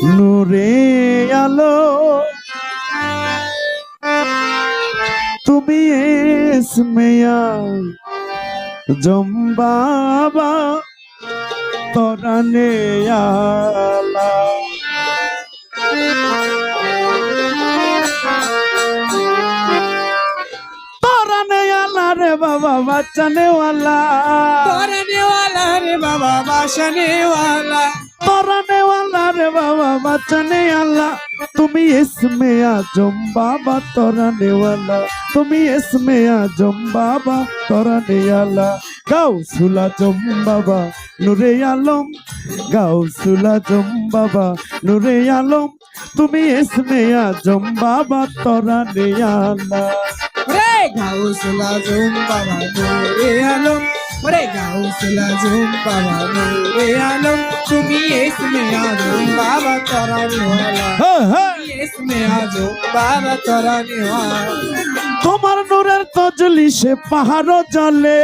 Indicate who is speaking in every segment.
Speaker 1: নূরে আলো তুমি ইসমে আজম বাবা তরানে আলা তরানে আলা রে বাবা বাঁচানে ওয়ালা
Speaker 2: তরানে ওয়ালা রে বাবা বাসানে ওয়ালা
Speaker 1: তরানে ওয়ালা রে বাবা বাঁচানে আলা তুমি ইসমে আজম বাবা তরানে ওয়ালা তুমি ইসমে আজম বাবা তরানে আলা গাউসুল আজম বাবা নূরে আলম গাউসুল আজম বাবা নূরে আলম তুমি ইসমে আজম বাবা তরানে আলা
Speaker 2: রে গাউসুল আজম বাবা নূরে আলম রে গাউসুল আজম বাবা নূরে আলম তুমি ইসমে আজম বাবা তরানে ওয়ালা ইসমে আজম বাবা তরানে ওয়ালা
Speaker 1: তোমার নূরের তজলিসে পাহাড় জ্বলে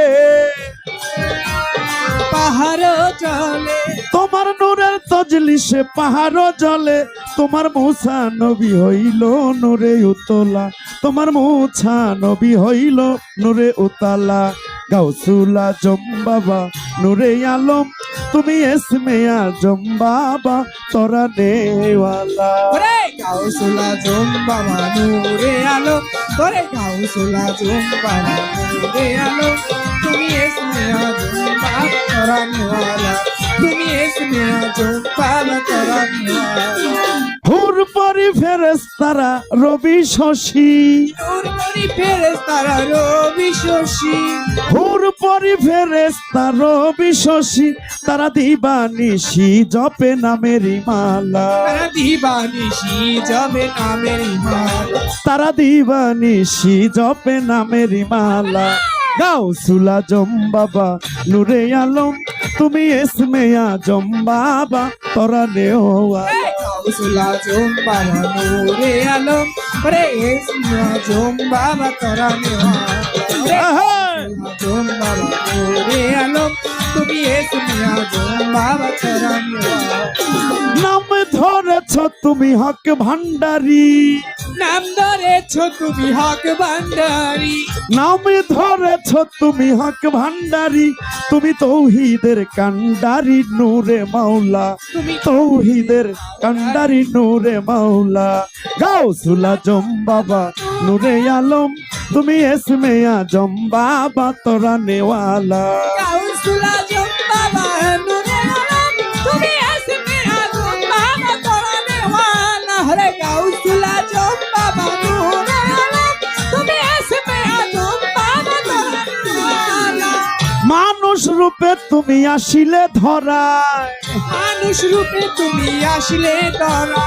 Speaker 2: পাহাড় চলে
Speaker 1: তোমার নূরের তজলিসে পাহাড় জ্বলে তোমার মুসা নবী হইল নূরে উতলা তোমার মুছা নবী হইল নূরে উতালা গাউসুল আজম বাবা নূরে আলম তুমি ইসমে আজম বাবা তরানে ওয়ালা
Speaker 2: রে গাউসুল আজম বাবা নূরে আলম রে গাউসুল আজম বাবা নূরে আলম তুমি ইসমে আজম বাবা তরানে ওয়ালা তুমি ইসমে আজম বাবা তরানে ওয়ালা
Speaker 1: হুর পরি ফেরেশতারা রবি শশী
Speaker 2: নূর করি ফেরেশতারা রবি শশী
Speaker 1: হুর পরি ফেরেশতা রবি শশী তারা দিবানিশি জপে নামেরি মালা
Speaker 2: তারা দিবানিশি যাবে নামের ইমান
Speaker 1: তারা দিবানিশি জপে নামেরি মালা গাউসুল আজম বাবা নূরে আলম তুমি ইসমে আজম বাবা তরানে ওয়ালা
Speaker 2: গাউসুল আজম বাবা নূরে আলম রে ইসমে আজম বাবা তরানে ওয়ালা আজম বাবা নূরে আলম তুমি ইসমে আজম বাবা তরানে ওয়ালা
Speaker 1: নাম ধরেছ তুমি হক ভান্ডারি
Speaker 2: নাম ধরেছ তুমি হক ভান্ডারি
Speaker 1: নাম ধরেছ তুমি হক ভান্ডারি তুমি তৌহিদের কান্ডারি নূরে মাওলা
Speaker 2: তুমি
Speaker 1: তৌহিদের কান্ডারি নূরে মাওলা গাউসুল আজম বাবা নূরে আলম তুমি ইসমে আজম বাবা তরানে ওয়ালা
Speaker 2: গাউসুল আজম বাবা নূরে আলম তুমি ইসমে আজম বাবা তরানে ওয়ালা রে গাউসুল আজম বাবা নূরে আলম তুমি ইসমে আজম বাবা তরানে ওয়ালা
Speaker 1: মানুষ রূপে তুমি আসিলে ধরায়
Speaker 2: মানুষ রূপে তুমি আসলে ধরা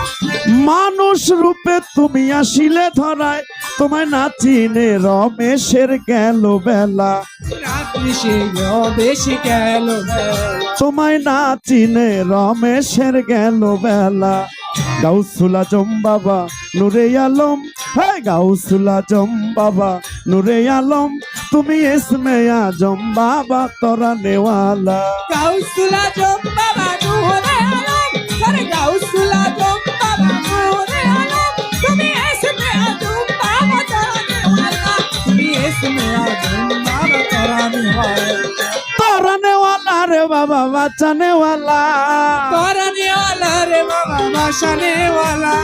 Speaker 1: মানুষ রূপে তুমি আসিলে ধরায় তোমায় না চিনে রমেশের গেল বেলা
Speaker 2: রাত্রি সে বেশি গেল
Speaker 1: তোমায় না চিনে রমেশের গেল বেলা গাউসুল আজম বাবা নূরে আলম হে গাউসুল আজম বাবা নূরে আলম তুমি ইসমে আজম বাবা তরানে ওয়ালা
Speaker 2: গাউসুল আজম বাবা নূরে আলম রে গাউসুল আজম বাবা নূরে আলম তুমি ইসমে আজম বাবা তরানে ওয়ালা তুমি ইসমে আজম বাবা তরানে ওয়ালা
Speaker 1: তরানে ওয়ালা রে বাবা বাঁচানে ওয়ালা
Speaker 2: তরানে ওয়ালা রে বাবা বাসানে ওয়ালা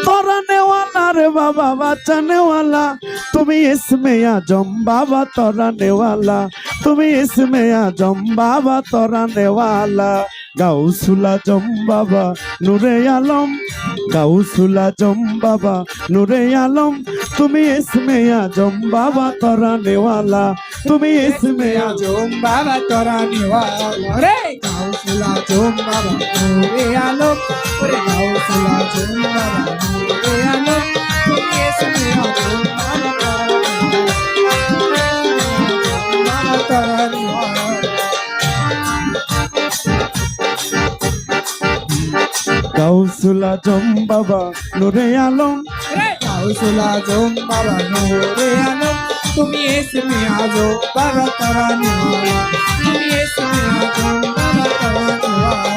Speaker 1: তরানে ওয়ালা রে বাবা বাঁচানে ওয়ালা তুমি ইসমে আজম বাবা তরানে ওয়ালা তুমি ইসমে আজম বাবা তরানে ওয়ালা গাউসুল আজম বাবা নূরে আলম গাউসুল আজম বাবা নূরে আলম তুমি ইসমে আজম বাবা তরানে ওয়ালা তুমি ইসমে
Speaker 2: আজম বাবা তরানে ওয়ালা রে গাউসুল আজম বাবা নূরে আলম রে গাউসুল আজম বাবা নূরে আলম তুমি ইসমে আজম বাবা তরানে ওয়ালা
Speaker 1: গাউসুল আজম বাবা নূরে আলম
Speaker 2: রে গাউসুল আজম বাবা নূরে আলম তুমি ইসমে আজম বাবা তরানে ওয়ালা তুমি ইসমে আজম বাবা তরানে ওয়ালা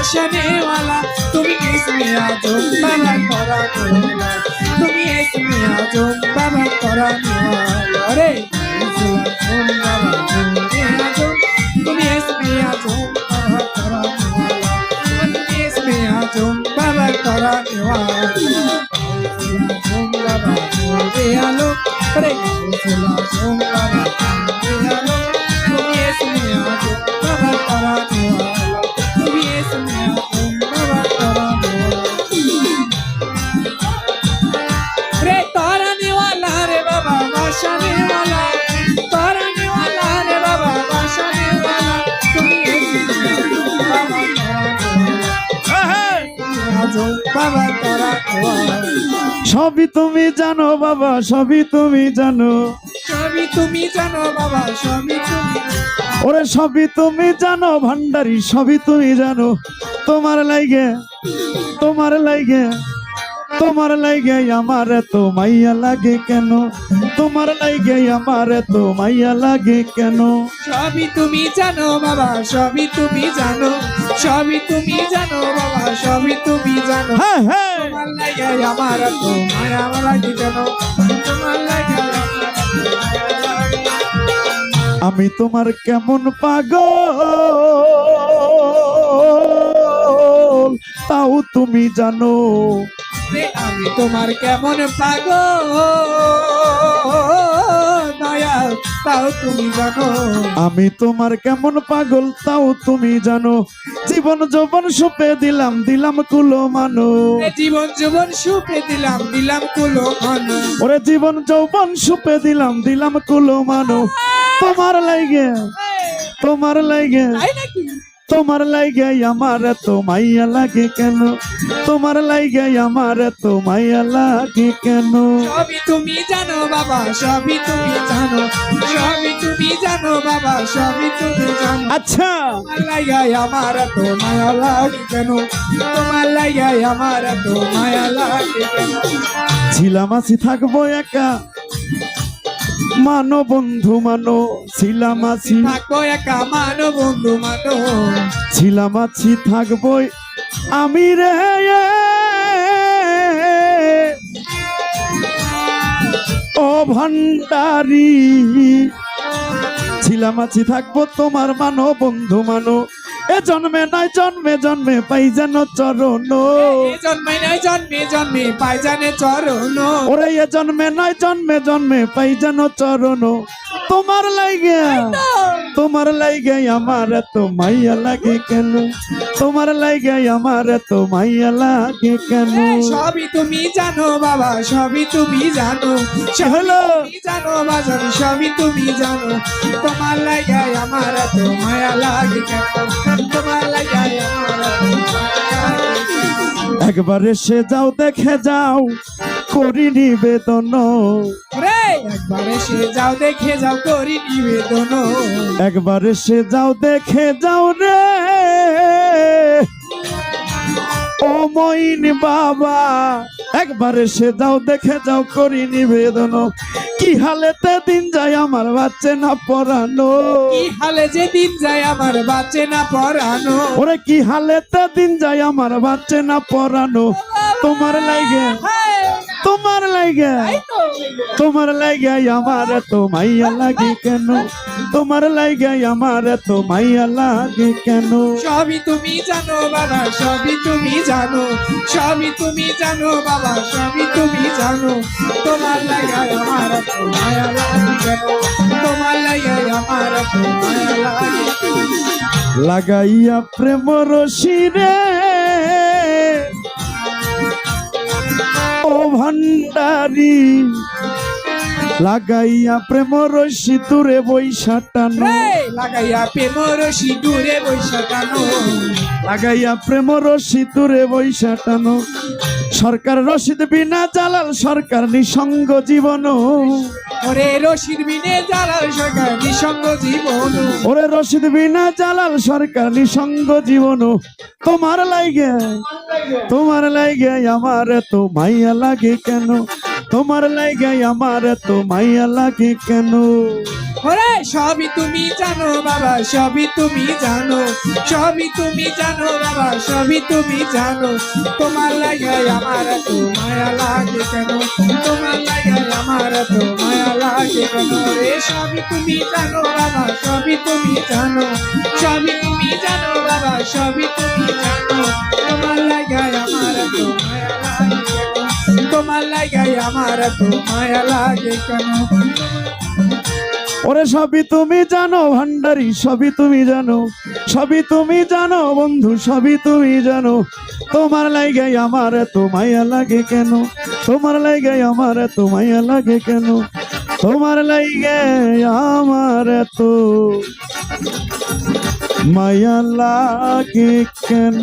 Speaker 2: বাসানেওয়ালা তুমি ইসমে আজম বাবা তরানেওয়ালা তুমি ইসমে আজম বাবা তরানেওয়ালা রে আজম বাবা নূরে আজম তুমি ইসমে আজম বাবা তরানেওয়ালা তুমি ইসমে আজম বাবা তরানেওয়ালা আজম বাবা নূরে আলম রে আজম বাবা নূরে আলম তুমি ইসমে আজম বাবা তরানেওয়ালা তুমি ইসমে আজম বাবা তরানেওয়ালা রে তরানেওয়ালা রে বাবা বাসানেওয়ালা তরানেওয়ালা রে বাবা বাসানেওয়ালা তুমি ইসমে আজম বাবা তরানেওয়ালা
Speaker 1: সবই তুমি জানো বাবা, সবই তুমি জানো,
Speaker 2: সবই তুমি জানো বাবা সবই তুমি
Speaker 1: ওরে সবই তুমি জানো ভান্ডারি, সবই তুমি জানো। তোমার লাইগে তোমার লাইগে তোমার লাইগে আমার তো মাইয়া লাগে কেন, তোমার লাইগে আমার তো মাইয়া লাগে কেন।
Speaker 2: সবই তুমি জানো বাবা সবই তুমি জানো, সবই তুমি জানো বাবা সবই তুমি জানো।
Speaker 1: হ্যাঁ হ্যাঁ,
Speaker 2: তোমার লাগে আমার তো মায়া লাগে কেন, তোমার লাগে আমার তো মায়া লাগে কেন।
Speaker 1: আমি তোমার কেমন পাগল তাও তুমি জানো,
Speaker 2: রে আমি তোমার কেমন পাগল দয়া তাও তুমি জানো।
Speaker 1: আমি তোমার কেমন পাগল তাও তুমি জানো। জীবন যৌবন সুপে দিলাম দিলাম কুলো মানো,
Speaker 2: এ জীবন জীবন সুপে দিলাম দিলাম কুলো মানো।
Speaker 1: ওরে জীবন যৌবন সুপে দিলাম দিলাম কুলো মানো। তোমার লাইগে তোমার লাইগে
Speaker 2: তাই নাকি?
Speaker 1: তোমার লাইগে আমার তো মাইয়া লাগে কেন, তোমার লাইগে আমার তো মাইয়া লাগে কেন।
Speaker 2: সবই তুমি জানো বাবা সবই তুমি জানো, সবই তুমি জানো বাবা সবই তুমি জানো।
Speaker 1: আচ্ছা,
Speaker 2: তোমার লাগাই আমার তো মায়া লাগে কেন, তোমার লাগাই আমার তো মায়া লাগে কেন।
Speaker 1: ছিলাম আছি থাকবো একা মানো বন্ধু মানো, ছিলাম আছি
Speaker 2: থাকবো একা মানো বন্ধু মানো,
Speaker 1: ছিলাম আছি থাকবো আমি রে ও ভান্ডারি। ছিলাম আছি থাকবো তোমার মানো বন্ধু মানো, এ জন্মে নয় জন্মে জন্মে পাই যেন চরণ,
Speaker 2: এ জন্মে নয় জন্মে জন্মে পাই জানে চরণ।
Speaker 1: ওরে এ জন্মে নয় জন্মে জন্মে পাই যেন চরণ। তোমার লাইগে তোমার লাইগে আমার তো মাইয়া লাগে কেন, তোমার লাইগে আমার তো মাইয়া লাগে কেন।
Speaker 2: সবই তুমি জানো বাবা সবই তুমি জানো,
Speaker 1: হলো
Speaker 2: তুমি জানো বাজার সবই তুমি জানো। তোমার লাগাই আমার তো মায়া লাগে কেন, তোমার লাগাই আমার তো মায়া লাগে কেন।
Speaker 1: একবার এসে যাও দেখে যাও করি নিবেদন,
Speaker 2: রে একবার এসে যাও দেখে যাও করি নিবেদন।
Speaker 1: একবার এসে যাও দেখে যাও রে ও মইন বাবা, একবার এসে যাও দেখে যাও করি নিবেদন। কি হালেতে দিন যায় আমার বাচ্চে না পড়ানো,
Speaker 2: কি হালে যে দিন যায় আমার বাঁচে না পরানো।
Speaker 1: ওরে কি হালেতে দিন যায় আমার বাচ্চে না পড়ানো। তোমার লাইগে তোমার লাইগে তোমার লাইগে আমার তো মাইয়া লাগে কেন, তোমার লাইগে আমার তো মাইয়া লাগে কেন।
Speaker 2: সবই তুমি জানো বাবা সবই তুমি জানো, সবই তুমি জানো বাবা সবই তুমি জানো। তোমার লাগাই আমার তো মায়া লাগে কেন, তোমার লাগাই আমার তো মায়া লাগে কেন।
Speaker 1: লাগাইয়া প্রেম রশিরে ও ভান্ডারি, লাগাইয়া প্রেম রশি দূরে বৈশাটানো,
Speaker 2: রে লাগাইয়া প্রেমর সিঁদুরে বৈশা টানো,
Speaker 1: লাগাইয়া প্রেম রশি দূরে বৈশাটানো। সরকার রশিদ বিনা জালাল সরকার নিঃসঙ্গ জীবন,
Speaker 2: ওরে রশিদ বিনে জালাল সরকার নিঃসঙ্গ জীবন।
Speaker 1: ওরে রশিদ বিনা জালাল সরকার নিঃসঙ্গ জীবন। তোমার লাইগে আমার তো মাইয়া লাগে কেন, তোমার লাইগে আমার এত মায়া লাগে কেন?
Speaker 2: ওরে সবই তুমি জানো বাবা, সবই তুমি জানো, সবই তুমি জানো বাবা, সবই তুমি জানো। তোমার লাগে আমার এত মায়া লাগে কেন? তোমার লাগে আমার এত মায়া লাগে কেন? রে সবই তুমি জানো বাবা, সবই তুমি জানো, সবই তুমি জানো বাবা, সবই তুমি জানো। তোমার লাগে আমার এত মায়া লাগে কেন? তোমার লাগে আমার এত মায়া লাগে কেন?
Speaker 1: ওরে সবই তুমি জানো ভান্ডারি, সবই তুমি জানো, সবই তুমি জানো বন্ধু, সবই তুমি জানো। তোমার লাইগে আমার এত মায়া লাগে কেন? তোমার লাইগে আমার এত মায়া লাগে কেন? তোমার লাইগে আমার এত মায়া লাগে কেন?